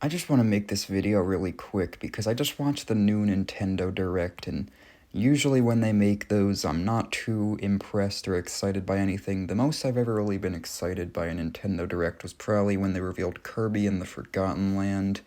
I just want to make this video really quick because I just watched the new Nintendo Direct, and usually when they make those, I'm not too impressed or excited by anything. The most I've ever really been excited by a Nintendo Direct was probably when they revealed Kirby and the Forgotten Land,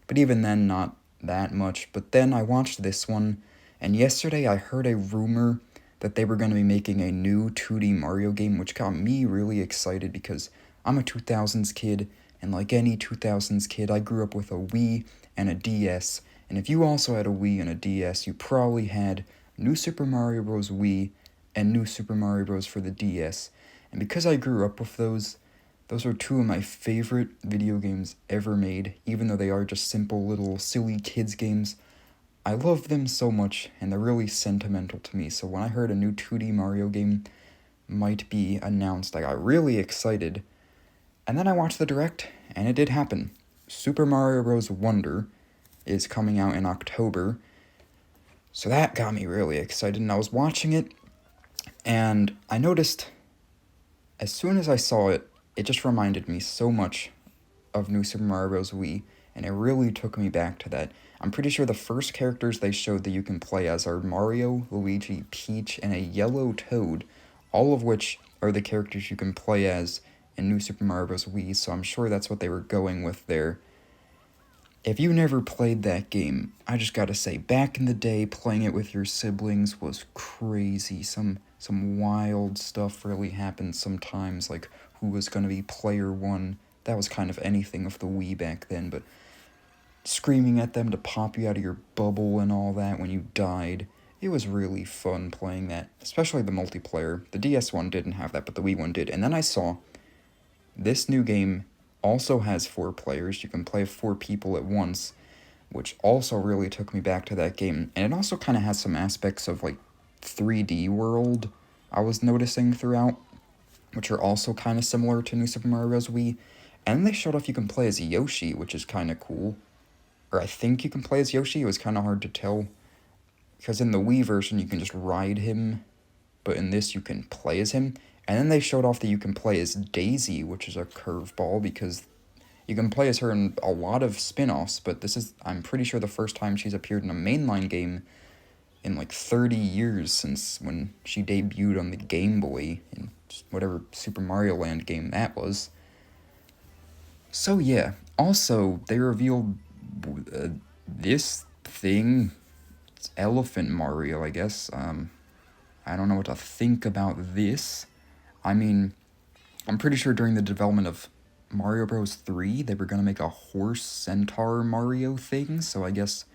but even then, not that much. But then I watched this one, and yesterday I heard a rumor that they were going to be making a new 2D Mario game, which got me really excited because I'm a 2000s kid, and like any 2000s kid, I grew up with a Wii and a DS, and if you also had a Wii and a DS, you probably had New Super Mario Bros. Wii and New Super Mario Bros. For the DS. And because I grew up with those are two of my favorite video games ever made, even though they are just simple little silly kids games. I love them so much, and they're really sentimental to me, so when I heard a new 2D Mario game might be announced, I got really excited. And then I watched the Direct, and it did happen. Super Mario Bros. Wonder is coming out in October, so that got me really excited, and I was watching it, and I noticed, as soon as I saw it, it just reminded me so much of New Super Mario Bros. Wii, and it really took me back to that. I'm pretty sure the first characters they showed that you can play as are Mario, Luigi, Peach, and a yellow Toad, all of which are the characters you can play as in New Super Mario Bros. Wii, so I'm sure that's what they were going with there. If you never played that game, I just gotta say, back in the day, playing it with your siblings was crazy. Some wild stuff really happened sometimes, like who was gonna be player one. That was kind of anything of the Wii back then, but screaming at them to pop you out of your bubble and all that when you died. It was really fun playing that, especially the multiplayer. The DS one didn't have that, but the Wii one did. And then I saw this new game also has 4 players. You can play 4 people at once, which also really took me back to that game. And it also kind of has some aspects of like 3D World I was noticing throughout, which are also kind of similar to New Super Mario Bros. Wii. And they showed off you can play as Yoshi, which is kind of cool. Or I think you can play as Yoshi. It was kind of hard to tell, because in the Wii version you can just ride him, but in this you can play as him. And then they showed off that you can play as Daisy, which is a curveball, because you can play as her in a lot of spin-offs, but this is, I'm pretty sure, the first time she's appeared in a mainline game in like 30 years since when she debuted on the Game Boy in whatever Super Mario Land game that was. So yeah, also they revealed this thing, it's Elephant Mario, I guess. I don't know what to think about this. I mean, I'm pretty sure during the development of Mario Bros. 3, they were going to make a horse centaur Mario thing, so I guess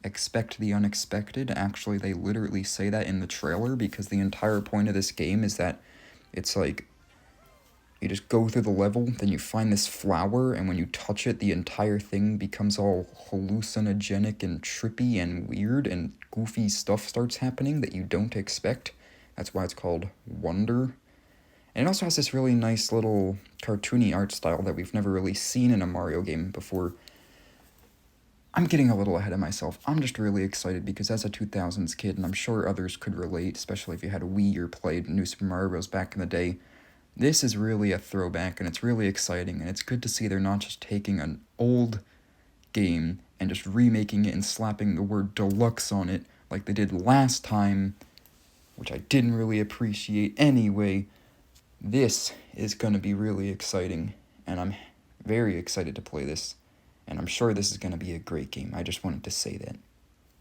expect the unexpected. Actually, they literally say that in the trailer, because the entire point of this game is that it's like, you just go through the level, then you find this flower, and when you touch it, the entire thing becomes all hallucinogenic and trippy and weird, and goofy stuff starts happening that you don't expect. That's why it's called Wonder. And it also has this really nice little cartoony art style that we've never really seen in a Mario game before. I'm getting a little ahead of myself. I'm just really excited because as a 2000s kid, and I'm sure others could relate, especially if you had a Wii or played New Super Mario Bros. Back in the day, this is really a throwback, and it's really exciting, and it's good to see they're not just taking an old game and just remaking it and slapping the word deluxe on it like they did last time, which I didn't really appreciate anyway. This is going to be really exciting, and I'm very excited to play this, and I'm sure this is going to be a great game. I just wanted to say that.